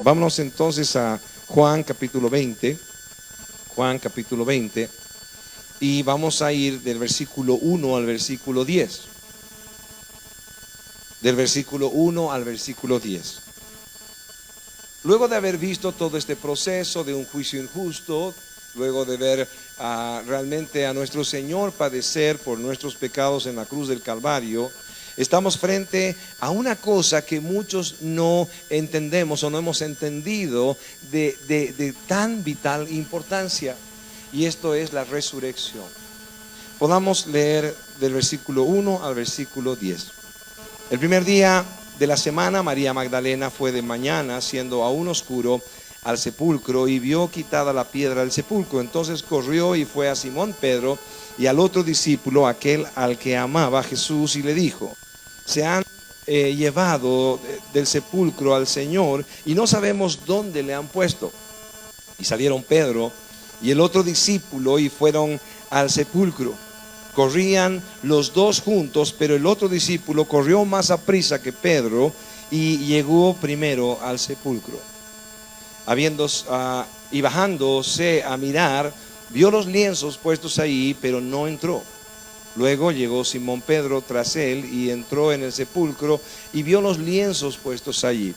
Vámonos entonces a Juan capítulo 20. Juan capítulo 20. Y vamos a ir del versículo 1 al versículo 10. Del versículo 1 al versículo 10. Luego de haber visto todo este proceso de un juicio injusto, luego de ver realmente a nuestro Señor padecer por nuestros pecados en la cruz del Calvario, estamos frente a una cosa que muchos no entendemos o no hemos entendido de tan vital importancia, y esto es la resurrección. Podamos leer del versículo 1 al versículo 10. El primer día de la semana, María Magdalena fue de mañana, siendo aún oscuro, al sepulcro y vio quitada la piedra del sepulcro. Entonces corrió y fue a Simón Pedro y al otro discípulo, aquel al que amaba Jesús, y le dijo: se han llevado del sepulcro al Señor y no sabemos dónde le han puesto. Y salieron Pedro y el otro discípulo y fueron al sepulcro. Corrían los dos juntos, pero el otro discípulo corrió más aprisa que Pedro y llegó primero al sepulcro. Y bajándose a mirar, vio los lienzos puestos ahí, pero no entró. Luego llegó Simón Pedro tras él y entró en el sepulcro y vio los lienzos puestos allí,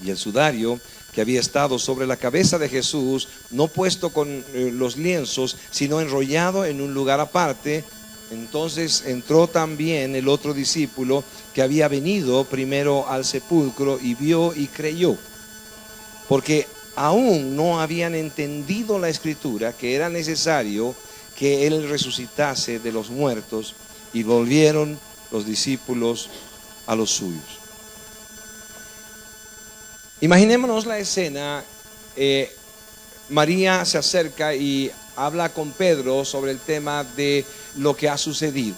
y el sudario que había estado sobre la cabeza de Jesús, no puesto con los lienzos, sino enrollado en un lugar aparte. Entonces entró también el otro discípulo que había venido primero al sepulcro y vio y creyó, porque aún no habían entendido la escritura que era necesario que él resucitase de los muertos, y volvieron los discípulos a los suyos. Imaginémonos la escena. María se acerca y habla con Pedro sobre el tema de lo que ha sucedido.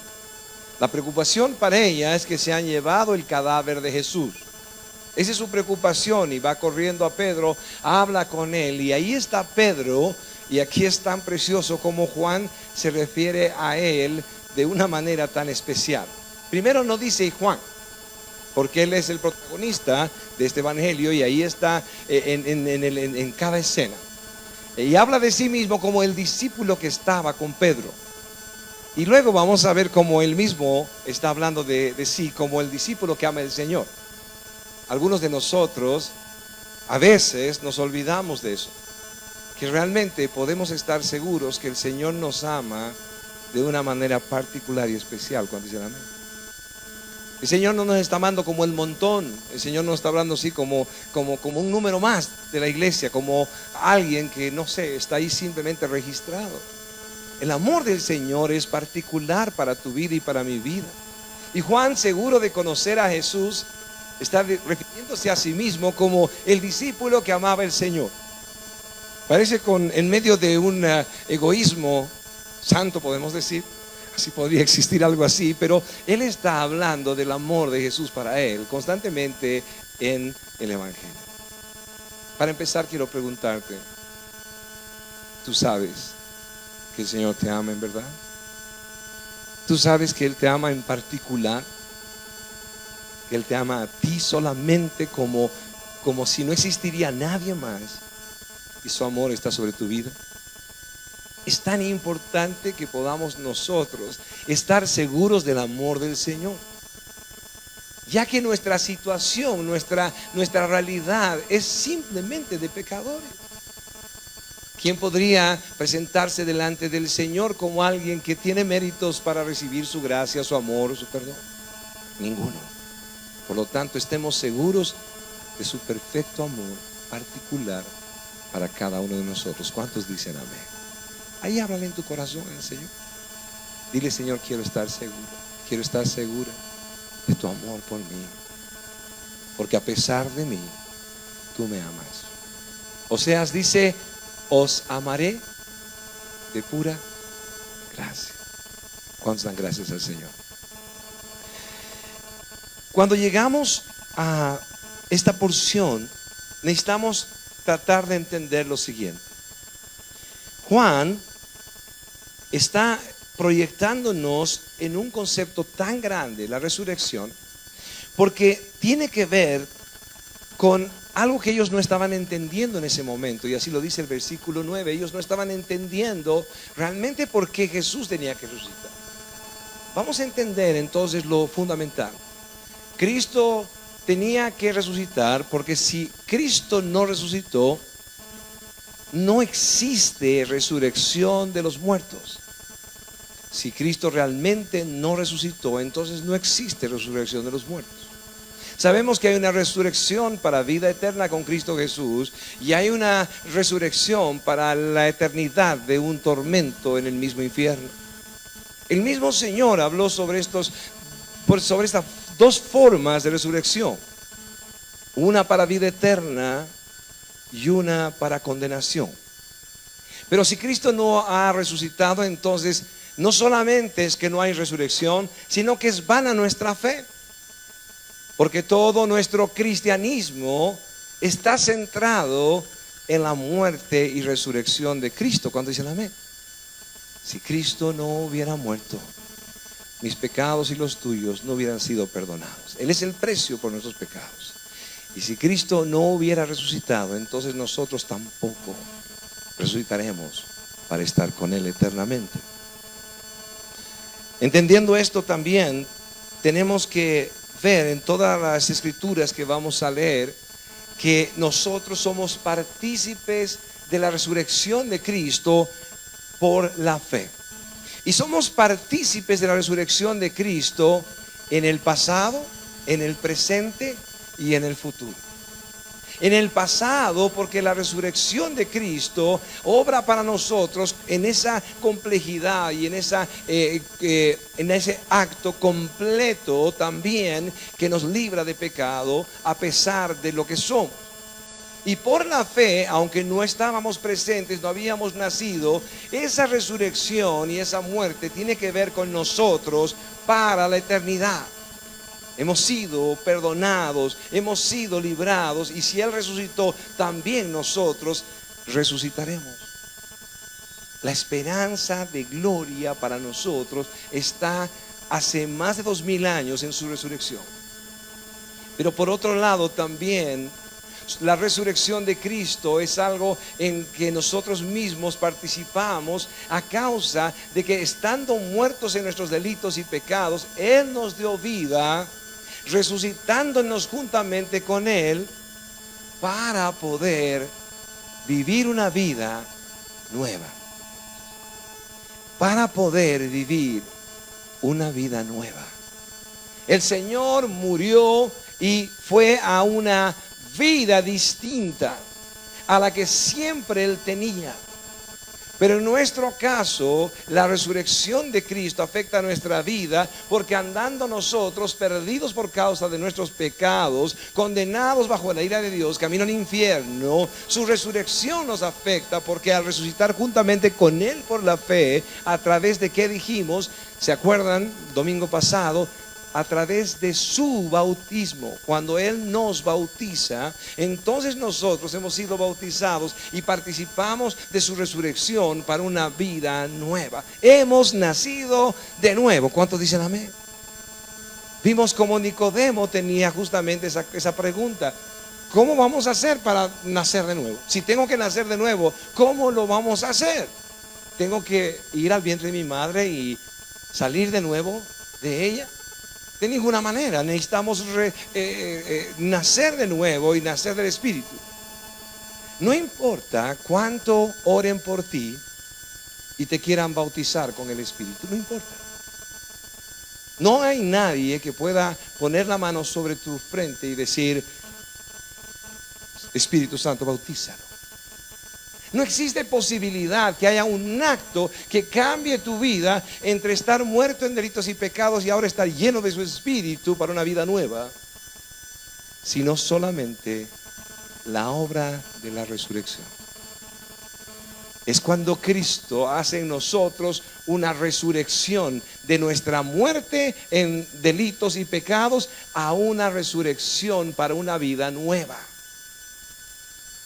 La preocupación para ella es que se han llevado el cadáver de Jesús. Esa es su preocupación, y va corriendo a Pedro, habla con él, y ahí está Pedro. Y aquí es tan precioso como Juan se refiere a él de una manera tan especial. Primero no dice Juan, porque él es el protagonista de este evangelio, y ahí está en cada escena. Y habla de sí mismo como el discípulo que estaba con Pedro. Y luego vamos a ver cómo él mismo está hablando de sí como el discípulo que ama al Señor. Algunos de nosotros a veces nos olvidamos de eso, que realmente podemos estar seguros que el Señor nos ama de una manera particular y especial. Cuando dicen amén. El Señor no nos está amando como el montón. El Señor nos está hablando así como un número más de la iglesia, como alguien que no sé, está ahí simplemente registrado. El amor del Señor es particular para tu vida y para mi vida. Y Juan, seguro de conocer a Jesús, está refiriéndose a sí mismo como el discípulo que amaba al Señor. Parece en medio de un egoísmo santo, podemos decir. Si podría existir algo así, pero él está hablando del amor de Jesús para él constantemente en el evangelio. Para empezar, quiero preguntarte: ¿tú sabes que el Señor te ama en verdad? ¿Tú sabes que Él te ama en particular? Que Él te ama a ti solamente como si no existiría nadie más, y su amor está sobre tu vida. Es tan importante que podamos nosotros estar seguros del amor del Señor, ya que nuestra situación, nuestra realidad es simplemente de pecadores. ¿Quién podría presentarse delante del Señor como alguien que tiene méritos para recibir su gracia, su amor, su perdón? Ninguno. Por lo tanto, estemos seguros de su perfecto amor particular para cada uno de nosotros. ¿Cuántos dicen amén? Ahí háblale en tu corazón al Señor. Dile: Señor, quiero estar seguro, quiero estar segura de tu amor por mí, porque a pesar de mí, tú me amas. Oseas dice: os amaré de pura gracia. ¿Cuántos dan gracias al Señor? Cuando llegamos a esta porción, necesitamos tratar de entender lo siguiente. Juan está proyectándonos en un concepto tan grande, la resurrección, porque tiene que ver con algo que ellos no estaban entendiendo en ese momento, y así lo dice el versículo 9, ellos no estaban entendiendo realmente por qué Jesús tenía que resucitar. Vamos a entender entonces lo fundamental. Cristo tenía que resucitar porque si Cristo no resucitó, no existe resurrección de los muertos. Si Cristo realmente no resucitó, entonces no existe resurrección de los muertos. Sabemos que hay una resurrección para vida eterna con Cristo Jesús y hay una resurrección para la eternidad de un tormento en el mismo infierno. El mismo Señor habló sobre estas dos formas de resurrección, una para vida eterna y una para condenación. Pero si Cristo no ha resucitado, entonces no solamente es que no hay resurrección, sino que es vana nuestra fe. Porque todo nuestro cristianismo está centrado en la muerte y resurrección de Cristo. ¿Cuántos dicen amén? Si Cristo no hubiera muerto, mis pecados y los tuyos no hubieran sido perdonados. Él es el precio por nuestros pecados. Y si Cristo no hubiera resucitado, entonces nosotros tampoco resucitaremos para estar con Él eternamente. Entendiendo esto también, tenemos que ver en todas las escrituras que vamos a leer que nosotros somos partícipes de la resurrección de Cristo por la fe. Y somos partícipes de la resurrección de Cristo en el pasado, en el presente y en el futuro. En el pasado, porque la resurrección de Cristo obra para nosotros en esa complejidad y en ese acto completo también que nos libra de pecado a pesar de lo que somos. Y por la fe, aunque no estábamos presentes, no habíamos nacido, esa resurrección y esa muerte tiene que ver con nosotros para la eternidad. Hemos sido perdonados, hemos sido librados, y si Él resucitó, también nosotros resucitaremos. La esperanza de gloria para nosotros está hace más de 2000 años en su resurrección. Pero por otro lado también la resurrección de Cristo es algo en que nosotros mismos participamos a causa de que estando muertos en nuestros delitos y pecados, Él nos dio vida, resucitándonos juntamente con Él para poder vivir una vida nueva. Para poder vivir una vida nueva. El Señor murió y fue a una vida distinta a la que siempre Él tenía. Pero en nuestro caso, la resurrección de Cristo afecta a nuestra vida porque andando nosotros perdidos por causa de nuestros pecados, condenados bajo la ira de Dios, camino al infierno, su resurrección nos afecta porque al resucitar juntamente con Él por la fe, a través de qué dijimos, ¿se acuerdan? Domingo pasado, a través de su bautismo. Cuando Él nos bautiza, entonces nosotros hemos sido bautizados y participamos de su resurrección para una vida nueva. Hemos nacido de nuevo. ¿Cuántos dicen amén? Vimos como Nicodemo tenía justamente esa pregunta: ¿cómo vamos a hacer para nacer de nuevo? Si tengo que nacer de nuevo, ¿cómo lo vamos a hacer? ¿Tengo que ir al vientre de mi madre y salir de nuevo de ella? De ninguna manera. Necesitamos nacer de nuevo y nacer del Espíritu. No importa cuánto oren por ti y te quieran bautizar con el Espíritu, no importa. No hay nadie que pueda poner la mano sobre tu frente y decir: Espíritu Santo, bautízalo. No existe posibilidad que haya un acto que cambie tu vida entre estar muerto en delitos y pecados y ahora estar lleno de su Espíritu para una vida nueva, sino solamente la obra de la resurrección. Es cuando Cristo hace en nosotros una resurrección de nuestra muerte en delitos y pecados a una resurrección para una vida nueva.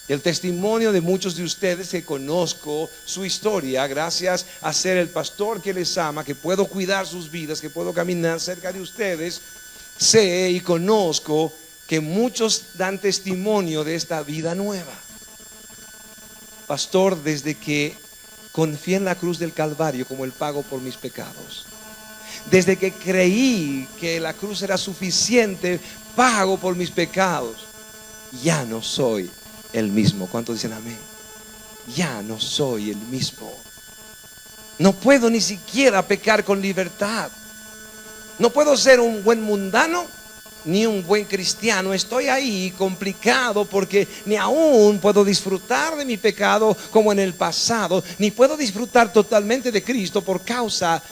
El testimonio de muchos de ustedes que conozco su historia, gracias a ser el pastor que les ama, que puedo cuidar sus vidas, que puedo caminar cerca de ustedes, sé y conozco que muchos dan testimonio de esta vida nueva. Pastor, desde que confié en la cruz del Calvario como el pago por mis pecados, desde que creí que la cruz era suficiente pago por mis pecados, ya no soy el mismo. ¿Cuántos dicen amén? Ya no soy el mismo. No puedo ni siquiera pecar con libertad. No puedo ser un buen mundano ni un buen cristiano. Estoy ahí complicado porque ni aún puedo disfrutar de mi pecado como en el pasado, ni puedo disfrutar totalmente de Cristo por causa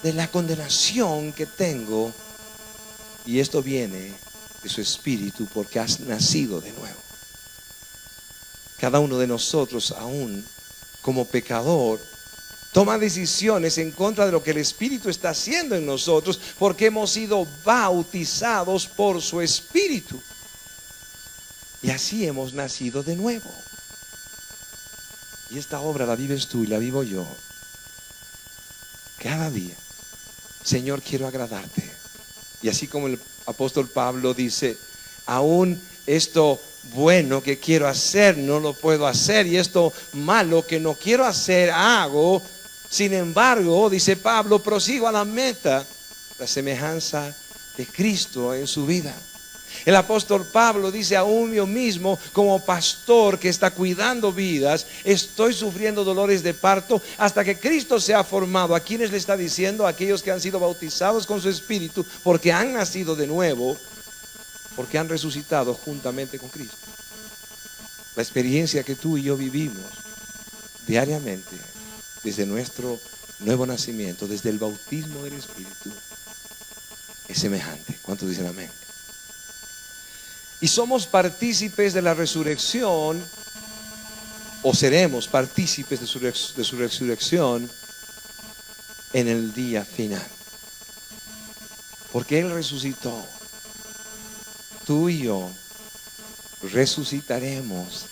de la condenación que tengo. Y esto viene de su espíritu porque has nacido de nuevo. Cada uno de nosotros, aún como pecador, toma decisiones en contra de lo que el Espíritu está haciendo en nosotros, porque hemos sido bautizados por su Espíritu. Y así hemos nacido de nuevo. Y esta obra la vives tú y la vivo yo. Cada día, Señor, quiero agradarte. Y así como el apóstol Pablo dice, aún esto bueno que quiero hacer no lo puedo hacer, y esto malo que no quiero hacer hago. Sin embargo, dice Pablo, prosigo a la meta, la semejanza de Cristo en su vida. El apóstol Pablo dice, aún yo mismo como pastor que está cuidando vidas, estoy sufriendo dolores de parto hasta que Cristo sea formado. ¿A quiénes le está diciendo? A aquellos que han sido bautizados con su Espíritu, porque han nacido de nuevo, porque han resucitado juntamente con Cristo. La experiencia que tú y yo vivimos diariamente, desde nuestro nuevo nacimiento, desde el bautismo del Espíritu, es semejante. ¿Cuántos dicen amén? Y somos partícipes de la resurrección, o seremos partícipes de su resurrección en el día final, porque Él resucitó. Tú y yo resucitaremos.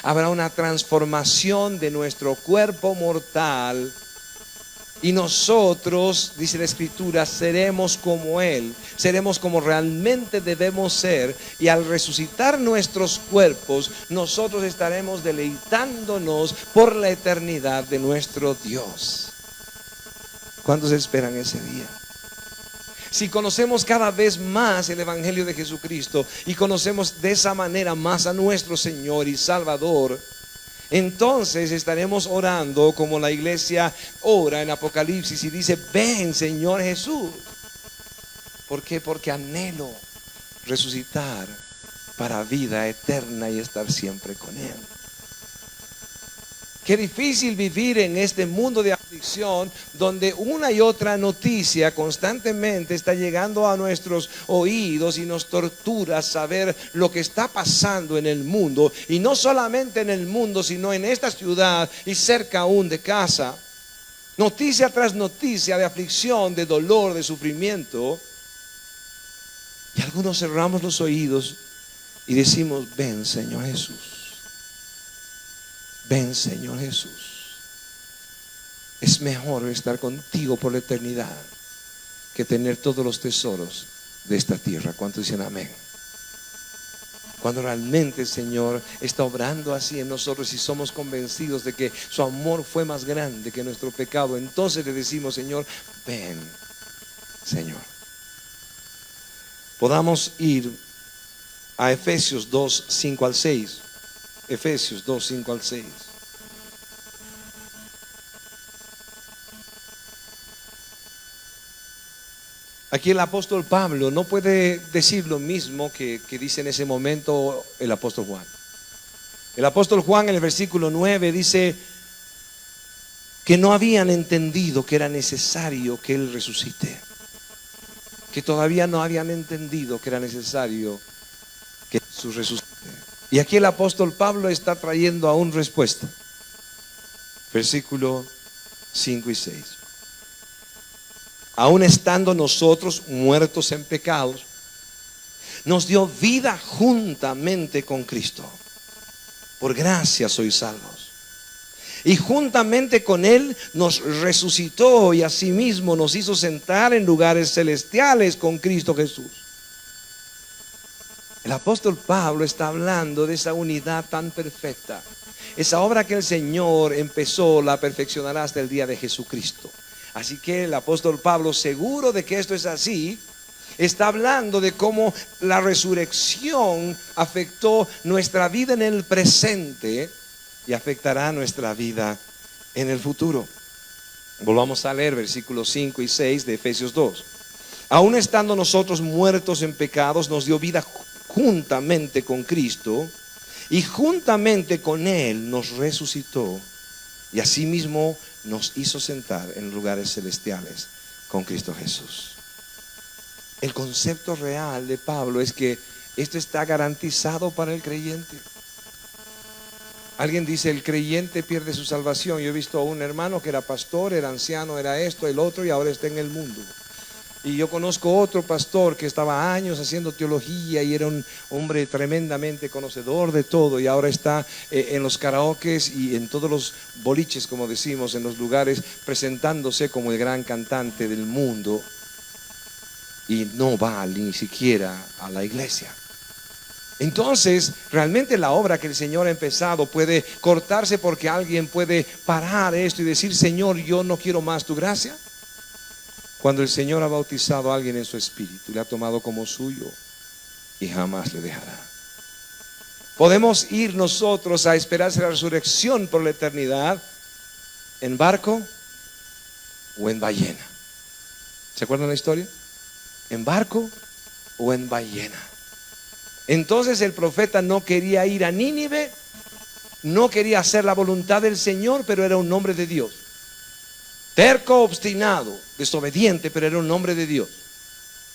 Habrá una transformación de nuestro cuerpo mortal, y nosotros, dice la Escritura, seremos como Él, seremos como realmente debemos ser. Y al resucitar nuestros cuerpos, nosotros estaremos deleitándonos por la eternidad de nuestro Dios. ¿Cuántos esperan ese día? Si conocemos cada vez más el Evangelio de Jesucristo y conocemos de esa manera más a nuestro Señor y Salvador, entonces estaremos orando como la iglesia ora en Apocalipsis y dice, ven Señor Jesús. ¿Por qué? Porque anhelo resucitar para vida eterna y estar siempre con Él. Qué difícil vivir en este mundo de aflicción, donde una y otra noticia constantemente está llegando a nuestros oídos y nos tortura saber lo que está pasando en el mundo. Y no solamente en el mundo, sino en esta ciudad y cerca aún de casa. Noticia tras noticia de aflicción, de dolor, de sufrimiento. Y algunos cerramos los oídos y decimos, ven Señor Jesús. Ven Señor Jesús. Es mejor estar contigo por la eternidad que tener todos los tesoros de esta tierra. ¿Cuántos dicen amén? Cuando realmente el Señor está obrando así en nosotros y somos convencidos de que su amor fue más grande que nuestro pecado, entonces le decimos, Señor, ven Señor. Podamos ir a Efesios 2, 5 al 6. Efesios 2, 5 al 6. Aquí el apóstol Pablo no puede decir lo mismo que dice en ese momento el apóstol Juan. El apóstol Juan en el versículo 9 dice que no habían entendido que era necesario que Él resucite. Que todavía no habían entendido que era necesario que Jesús resucite. Y aquí el apóstol Pablo está trayendo aún respuesta. Versículo 5 y 6. Aún estando nosotros muertos en pecados, nos dio vida juntamente con Cristo. Por gracia sois salvos. Y juntamente con Él nos resucitó y asimismo nos hizo sentar en lugares celestiales con Cristo Jesús. El apóstol Pablo está hablando de esa unidad tan perfecta. Esa obra que el Señor empezó la perfeccionará hasta el día de Jesucristo. Así que el apóstol Pablo, seguro de que esto es así, está hablando de cómo la resurrección afectó nuestra vida en el presente y afectará nuestra vida en el futuro. Volvamos a leer versículos 5 y 6 de Efesios 2. Aún estando nosotros muertos en pecados, nos dio vida juntamente con Cristo, y juntamente con Él nos resucitó, y asimismo nos hizo sentar en lugares celestiales con Cristo Jesús. El concepto real de Pablo es que esto está garantizado para el creyente. Alguien dice, el creyente pierde su salvación. Yo he visto a un hermano que era pastor, era anciano, era esto, el otro, y ahora está en el mundo. Y yo conozco otro pastor que estaba años haciendo teología y era un hombre tremendamente conocedor de todo, y ahora está en los karaokes y en todos los boliches, como decimos, en los lugares, presentándose como el gran cantante del mundo, y no va ni siquiera a la iglesia. Entonces, realmente la obra que el Señor ha empezado puede cortarse porque alguien puede parar esto y decir, Señor, yo no quiero más tu gracia. Cuando el Señor ha bautizado a alguien en su espíritu, le ha tomado como suyo y jamás le dejará. Podemos ir nosotros a esperarse la resurrección por la eternidad en barco o en ballena. ¿Se acuerdan la historia? En barco o en ballena. Entonces el profeta no quería ir a Nínive, no quería hacer la voluntad del Señor, pero era un hombre de Dios. Terco, obstinado, desobediente, pero era un hombre de Dios.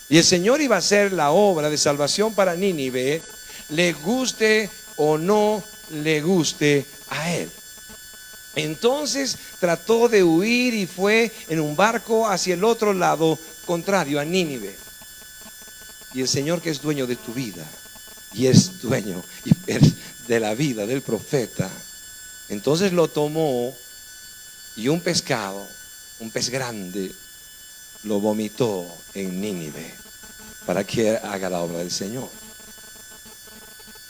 Y el Señor iba a hacer la obra de salvación para Nínive, le guste o no le guste a él. Entonces trató de huir y fue en un barco hacia el otro lado, contrario a Nínive. Y el Señor, que es dueño de tu vida y es dueño de la vida del profeta, entonces lo tomó y un pescado, un pez grande, lo vomitó en Nínive para que haga la obra del Señor.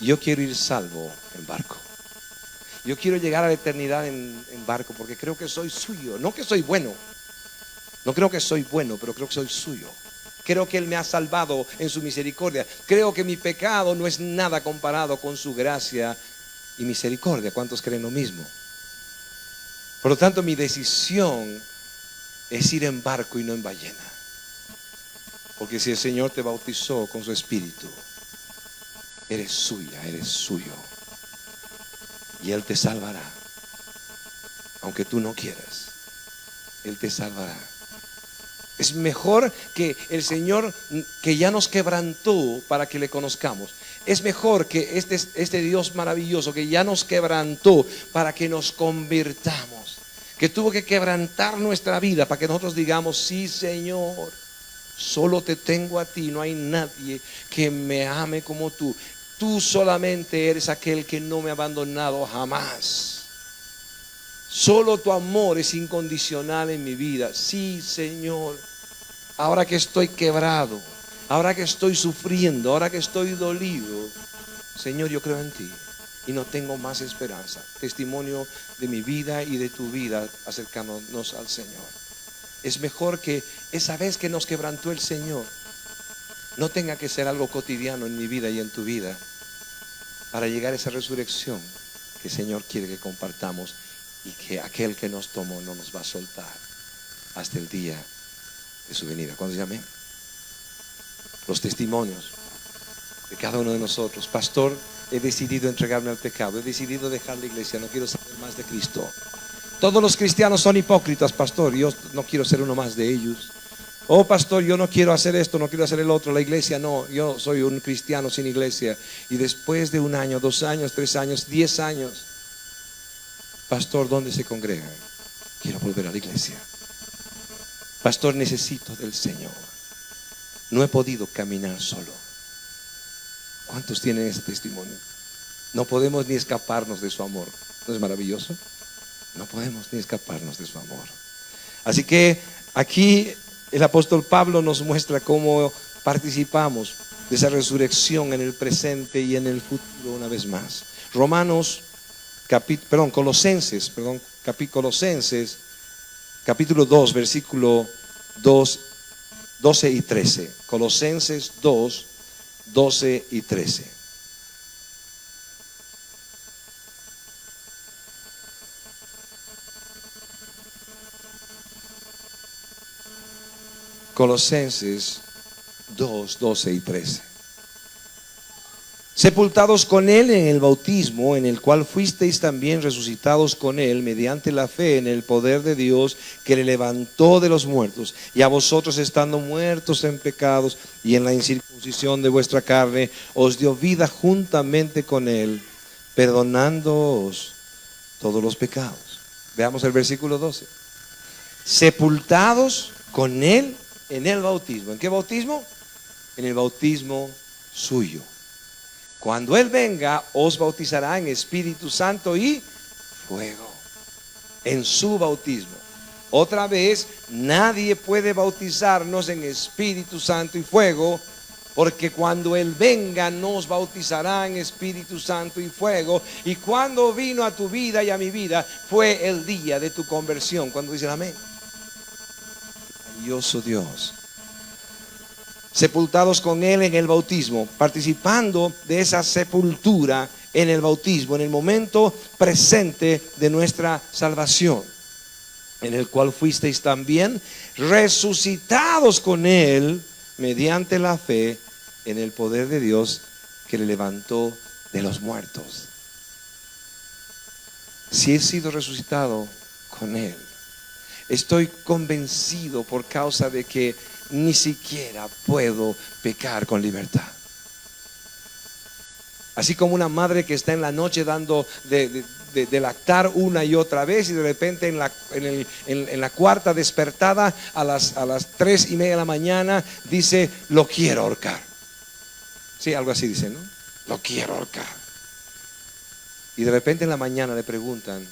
Yo quiero ir salvo en barco. Yo quiero llegar a la eternidad en barco porque creo que soy suyo. No que soy bueno, no creo que soy bueno, pero creo que soy suyo. Creo que Él me ha salvado en su misericordia. Creo que mi pecado no es nada comparado con su gracia y misericordia. ¿Cuántos creen lo mismo? Por lo tanto, mi decisión es ir en barco y no en ballena. Porque si el Señor te bautizó con su espíritu, eres suya, eres suyo. Y Él te salvará. Aunque tú no quieras, Él te salvará. Es mejor que el Señor, que ya nos quebrantó para que le conozcamos. Es mejor que este Dios maravilloso que ya nos quebrantó para que nos convirtamos, que tuvo que quebrantar nuestra vida para que nosotros digamos, sí, Señor, solo te tengo a ti, no hay nadie que me ame como tú. Tú solamente eres aquel que no me ha abandonado jamás. Solo tu amor es incondicional en mi vida. Sí, Señor, ahora que estoy quebrado, ahora que estoy sufriendo, ahora que estoy dolido, Señor, yo creo en ti y no tengo más esperanza. Testimonio de mi vida y de tu vida acercándonos al Señor. Es mejor que esa vez que nos quebrantó el Señor no tenga que ser algo cotidiano en mi vida y en tu vida para llegar a esa resurrección que el Señor quiere que compartamos y que aquel que nos tomó no nos va a soltar hasta el día de su venida. ¿Cuándo llame? Los testimonios de cada uno de nosotros. Pastor, he decidido entregarme al pecado, he decidido dejar la iglesia, no quiero saber más de Cristo. Todos los cristianos son hipócritas, pastor, yo no quiero ser uno más de ellos. Oh, pastor, yo no quiero hacer esto, no quiero hacer el otro, la iglesia no, yo soy un cristiano sin iglesia. Y después de 1 año, 2 años, 3 años, 10 años, pastor, ¿dónde se congregan? Quiero volver a la iglesia. Pastor, necesito del Señor. No he podido caminar solo. ¿Cuántos tienen ese testimonio? No podemos ni escaparnos de su amor. ¿No es maravilloso? No podemos ni escaparnos de su amor. Así que aquí el apóstol Pablo nos muestra cómo participamos de esa resurrección en el presente y en el futuro una vez más. Colosenses, capítulo 2, versículo 12 y 13. Colosenses 2, 12 y 13. Colosenses 2, 12 y 13. Sepultados con Él en el bautismo, en el cual fuisteis también resucitados con Él mediante la fe en el poder de Dios que le levantó de los muertos, y a vosotros estando muertos en pecados y en la incircuncisión de vuestra carne, os dio vida juntamente con Él, perdonándoos todos los pecados. Veamos el versículo 12. Sepultados con Él en el bautismo. ¿En qué bautismo? En el bautismo suyo. Cuando Él venga, os bautizará en Espíritu Santo y fuego. En su bautismo. Otra vez, nadie puede bautizarnos en Espíritu Santo y fuego, porque cuando Él venga nos bautizará en Espíritu Santo y fuego. Y cuando vino a tu vida y a mi vida, fue el día de tu conversión. Cuando dicen amén. Maravilloso Dios. Sepultados con Él en el bautismo, participando de esa sepultura en el bautismo, en el momento presente de nuestra salvación, en el cual fuisteis también resucitados con Él mediante la fe en el poder de Dios que le levantó de los muertos. Si he sido resucitado con Él, estoy convencido por causa de que ni siquiera puedo pecar con libertad. Así como una madre que está en la noche dando de lactar una y otra vez, y de repente en la cuarta despertada a las 3:30 de la mañana dice: lo quiero ahorcar. Sí, algo así dice, ¿no? Lo quiero ahorcar. Y de repente en la mañana le preguntan: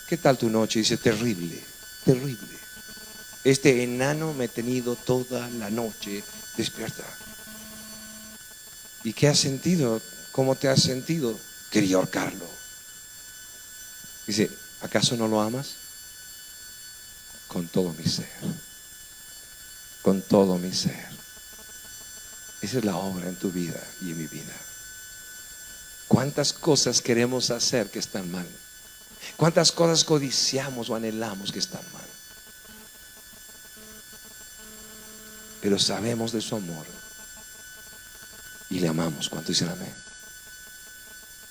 ¿qué tal tu noche? Y dice: terrible, terrible. Este enano me ha tenido toda la noche despierta. ¿Y qué has sentido? ¿Cómo te has sentido? Quería ahorcarlo. Dice: ¿acaso no lo amas? Con todo mi ser. Con todo mi ser. Esa es la obra en tu vida y en mi vida. ¿Cuántas cosas queremos hacer que están mal? ¿Cuántas cosas codiciamos o anhelamos que están mal? Pero sabemos de su amor y le amamos. ¿Cuánto dicen amén?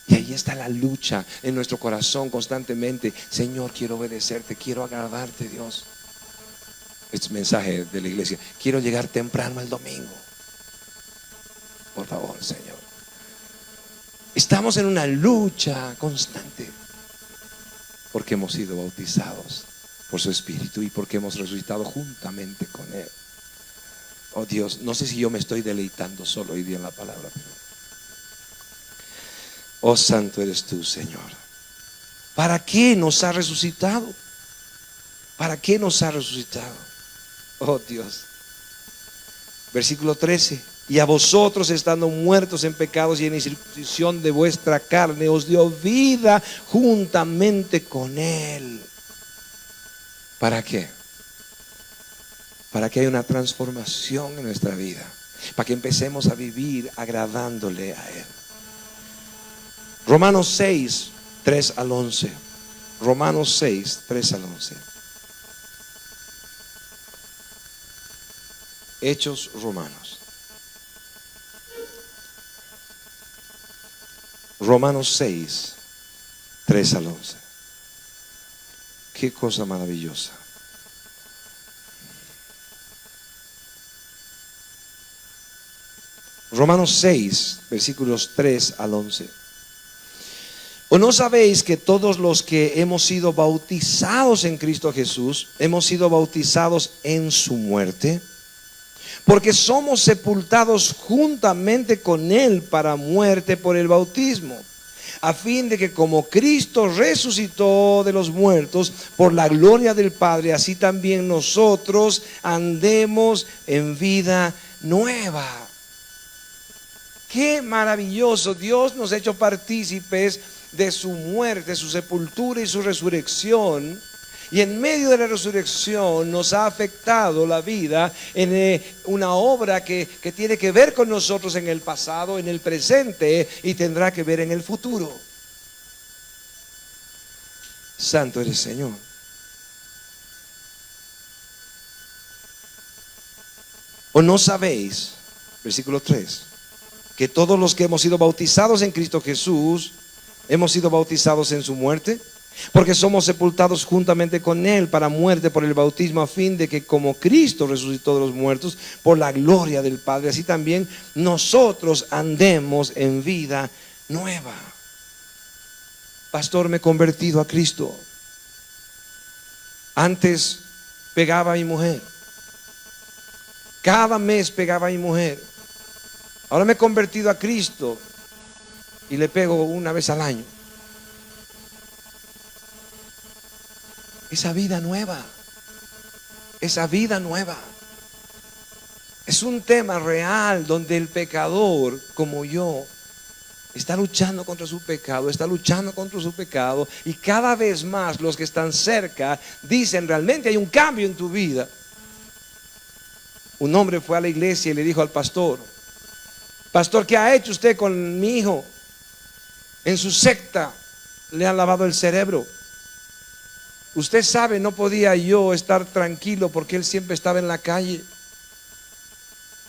Y ahí está la lucha en nuestro corazón constantemente. Señor, quiero obedecerte, quiero agradarte, Dios. Este es el mensaje de la iglesia. Quiero llegar temprano el domingo. Por favor, Señor. Estamos en una lucha constante, porque hemos sido bautizados por su Espíritu y porque hemos resucitado juntamente con Él. Oh Dios, no sé si yo me estoy deleitando solo hoy día en la palabra, pero oh santo eres tú, Señor. ¿Para qué nos ha resucitado? ¿Para qué nos ha resucitado? Oh Dios. Versículo 13. Y a vosotros, estando muertos en pecados y en incircuncisión de vuestra carne, os dio vida juntamente con Él. ¿Para qué? Para que haya una transformación en nuestra vida, para que empecemos a vivir agradándole a Él. Romanos 6, 3 al 11. Romanos 6, 3 al 11. Hechos Romanos. Romanos 6, 3 al 11. Qué cosa maravillosa. Romanos 6, versículos 3 al 11. ¿O no sabéis que todos los que hemos sido bautizados en Cristo Jesús, hemos sido bautizados en su muerte? Porque somos sepultados juntamente con Él para muerte por el bautismo, a fin de que como Cristo resucitó de los muertos por la gloria del Padre, así también nosotros andemos en vida nueva. Qué maravilloso. Dios nos ha hecho partícipes de su muerte, su sepultura y su resurrección. Y en medio de la resurrección nos ha afectado la vida en una obra que tiene que ver con nosotros en el pasado, en el presente y tendrá que ver en el futuro. Santo eres, Señor. ¿O no sabéis, versículo 3, que todos los que hemos sido bautizados en Cristo Jesús, hemos sido bautizados en su muerte? Porque somos sepultados juntamente con Él para muerte por el bautismo, a fin de que como Cristo resucitó de los muertos por la gloria del Padre, así también nosotros andemos en vida nueva. Pastor, me he convertido a Cristo. Antes pegaba a mi mujer. Cada mes pegaba a mi mujer. Ahora me he convertido a Cristo y le pego una vez al año. Esa vida nueva, esa vida nueva, es un tema real donde el pecador como yo está luchando contra su pecado, y cada vez más los que están cerca dicen: realmente hay un cambio en tu vida. Un hombre fue a la iglesia y le dijo al pastor: pastor, ¿qué ha hecho usted con mi hijo? En su secta le han lavado el cerebro. Usted sabe, no podía yo estar tranquilo porque él siempre estaba en la calle.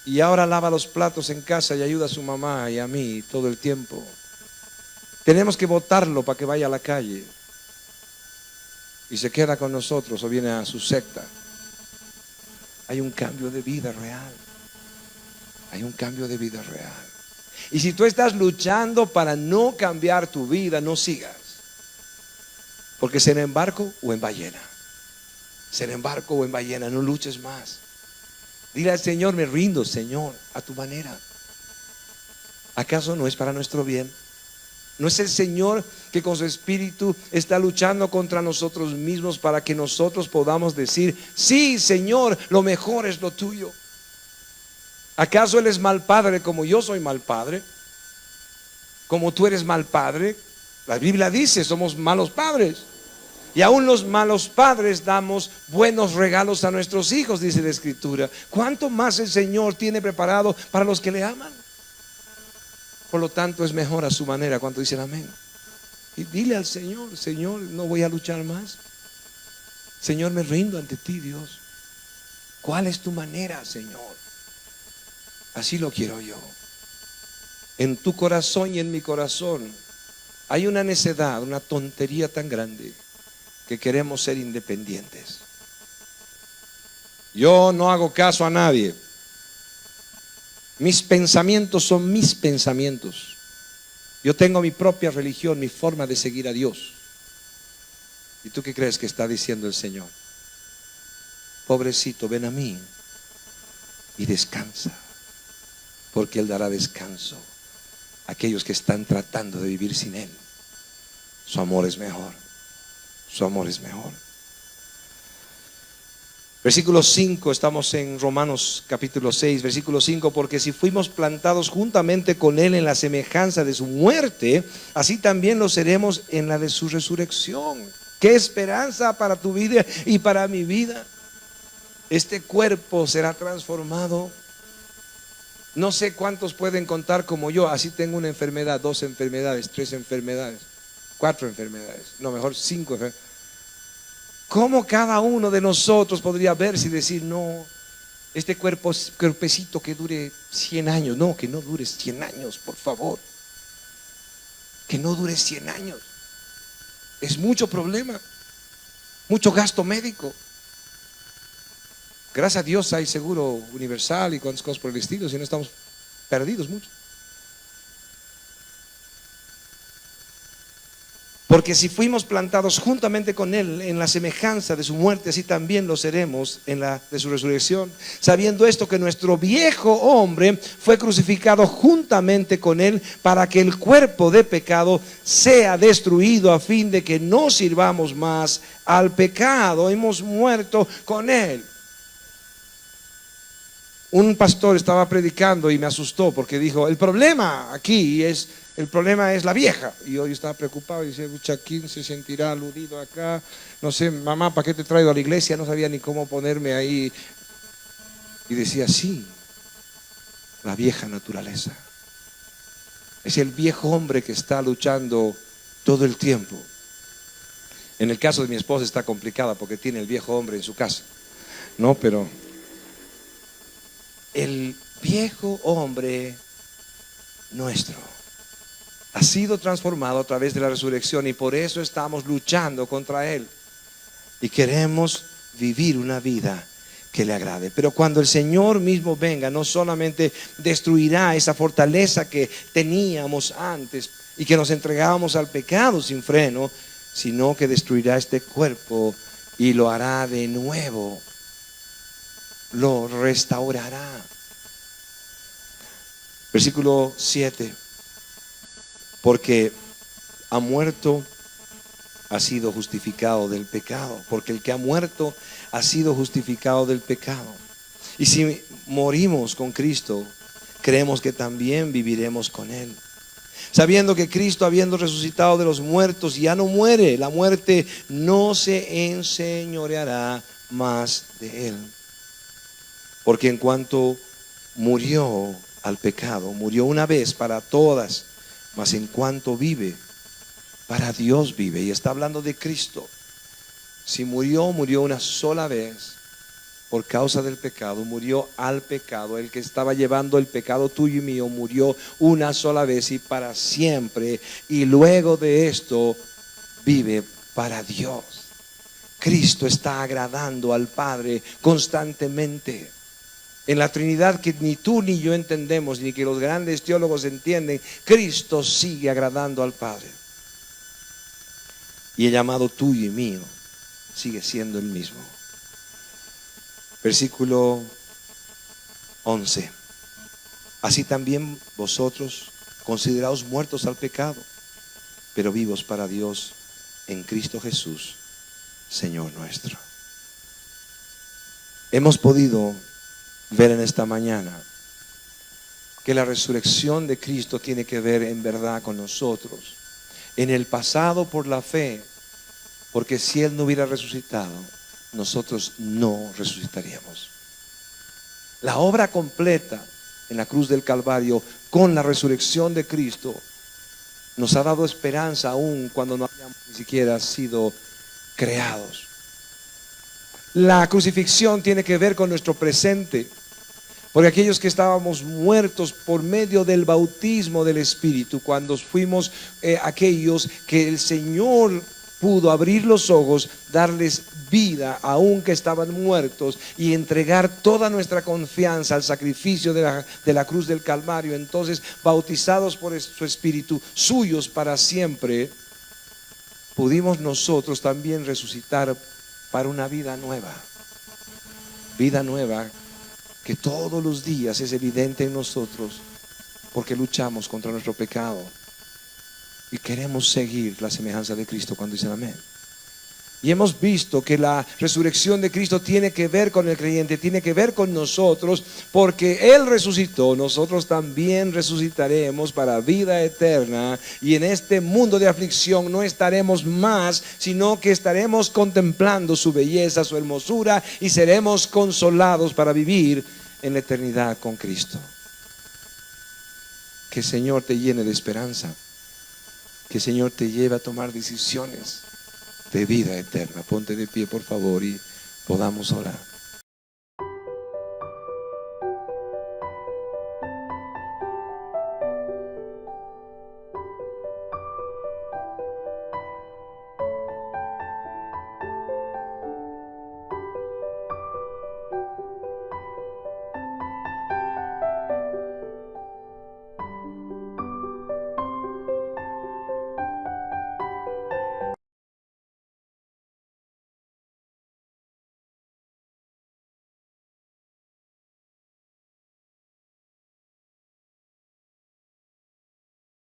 Y ahora lava los platos en casa y ayuda a su mamá y a mí todo el tiempo. Tenemos que votarlo para que vaya a la calle. Y se queda con nosotros o viene a su secta. Hay un cambio de vida real. Hay un cambio de vida real. Y si tú estás luchando para no cambiar tu vida, no sigas. Porque será en barco o en ballena. Será en barco o en ballena. No luches más. Dile al Señor: me rindo, Señor, a tu manera. ¿Acaso no es para nuestro bien? ¿No es el Señor que con su Espíritu está luchando contra nosotros mismos para que nosotros podamos decir: sí, Señor, lo mejor es lo tuyo? ¿Acaso Él es mal padre como yo soy mal padre? Como tú eres mal padre. La Biblia dice: somos malos padres. Y aún los malos padres damos buenos regalos a nuestros hijos, dice la Escritura. ¿Cuánto más el Señor tiene preparado para los que le aman? Por lo tanto, es mejor a su manera. ¿Cuánto dicen amén? Y dile al Señor: Señor, no voy a luchar más. Señor, me rindo ante ti, Dios. ¿Cuál es tu manera, Señor? Así lo quiero yo. En tu corazón y en mi corazón hay una necedad, una tontería tan grande, que queremos ser independientes. Yo no hago caso a nadie. Mis pensamientos son mis pensamientos. Yo tengo mi propia religión, mi forma de seguir a Dios. ¿Y tú qué crees que está diciendo el Señor? Pobrecito, ven a mí y descansa, porque Él dará descanso a aquellos que están tratando de vivir sin Él. Su amor es mejor. Su amor es mejor. Versículo 5, estamos en Romanos capítulo 6, versículo 5. Porque si fuimos plantados juntamente con Él en la semejanza de su muerte, así también lo seremos en la de su resurrección. ¡Qué esperanza para tu vida y para mi vida! Este cuerpo será transformado. No sé cuántos pueden contar como yo. Así tengo una enfermedad, 2 enfermedades, 3 enfermedades, 4 enfermedades, no, mejor 5 enfermedades. ¿Cómo cada uno de nosotros podría verse y decir: no, este cuerpecito que dure 100 años? No, que no dure 100 años, por favor. Que no dure 100 años. Es mucho problema, mucho gasto médico. Gracias a Dios hay seguro universal y cuantas cosas por el estilo, si no estamos perdidos mucho. Porque si fuimos plantados juntamente con Él en la semejanza de su muerte, así también lo seremos en la de su resurrección. Sabiendo esto, que nuestro viejo hombre fue crucificado juntamente con Él, para que el cuerpo de pecado sea destruido, a fin de que no sirvamos más al pecado. Hemos muerto con Él. Un pastor estaba predicando y me asustó porque dijo: el problema es la vieja. Y yo estaba preocupado y decía: ¿quién se sentirá aludido acá? No sé, mamá, ¿para qué te traigo a la iglesia? No sabía ni cómo ponerme ahí. Y decía: sí, la vieja naturaleza. Es el viejo hombre que está luchando todo el tiempo. En el caso de mi esposa está complicada porque tiene el viejo hombre en su casa, ¿no? Pero el viejo hombre nuestro ha sido transformado a través de la resurrección, y por eso estamos luchando contra él y queremos vivir una vida que le agrade. Pero cuando el Señor mismo venga, no solamente destruirá esa fortaleza que teníamos antes y que nos entregábamos al pecado sin freno, sino que destruirá este cuerpo y lo hará de nuevo, lo restaurará. Versículo 7: porque ha muerto, ha sido justificado del pecado. Porque el que ha muerto ha sido justificado del pecado. Y si morimos con Cristo, creemos que también viviremos con Él, sabiendo que Cristo, habiendo resucitado de los muertos, ya no muere. La muerte no se enseñoreará más de Él. Porque en cuanto murió al pecado, murió una vez para todas, mas en cuanto vive, para Dios vive. Y está hablando de Cristo. Si murió una sola vez por causa del pecado, murió al pecado. El que estaba llevando el pecado tuyo y mío murió una sola vez y para siempre, y luego de esto vive para Dios. Cristo está agradando al Padre constantemente. En la Trinidad que ni tú ni yo entendemos, ni que los grandes teólogos entienden, Cristo sigue agradando al Padre. Y el llamado tuyo y mío sigue siendo el mismo. Versículo 11: así también vosotros, consideraos muertos al pecado, pero vivos para Dios en Cristo Jesús, Señor nuestro. Hemos podido ver en esta mañana que la resurrección de Cristo tiene que ver en verdad con nosotros, en el pasado por la fe, porque si Él no hubiera resucitado, nosotros no resucitaríamos. La obra completa en la cruz del Calvario con la resurrección de Cristo nos ha dado esperanza aún cuando no habíamos ni siquiera sido creados. La crucifixión tiene que ver con nuestro presente, porque aquellos que estábamos muertos por medio del bautismo del Espíritu, cuando fuimos aquellos que el Señor pudo abrir los ojos, darles vida aunque estaban muertos, y entregar toda nuestra confianza al sacrificio de la cruz del Calvario, entonces bautizados por su Espíritu, suyos para siempre, pudimos nosotros también resucitar para una vida nueva. Vida nueva que todos los días es evidente en nosotros, porque luchamos contra nuestro pecado y queremos seguir la semejanza de Cristo cuando dicen amén. Y hemos visto que la resurrección de Cristo tiene que ver con el creyente, tiene que ver con nosotros, porque Él resucitó, nosotros también resucitaremos para vida eterna, y en este mundo de aflicción no estaremos más, sino que estaremos contemplando su belleza, su hermosura, y seremos consolados para vivir en la eternidad con Cristo. Que el Señor te llene de esperanza, que el Señor te lleve a tomar decisiones de vida eterna. Ponte de pie, por favor, y podamos orar.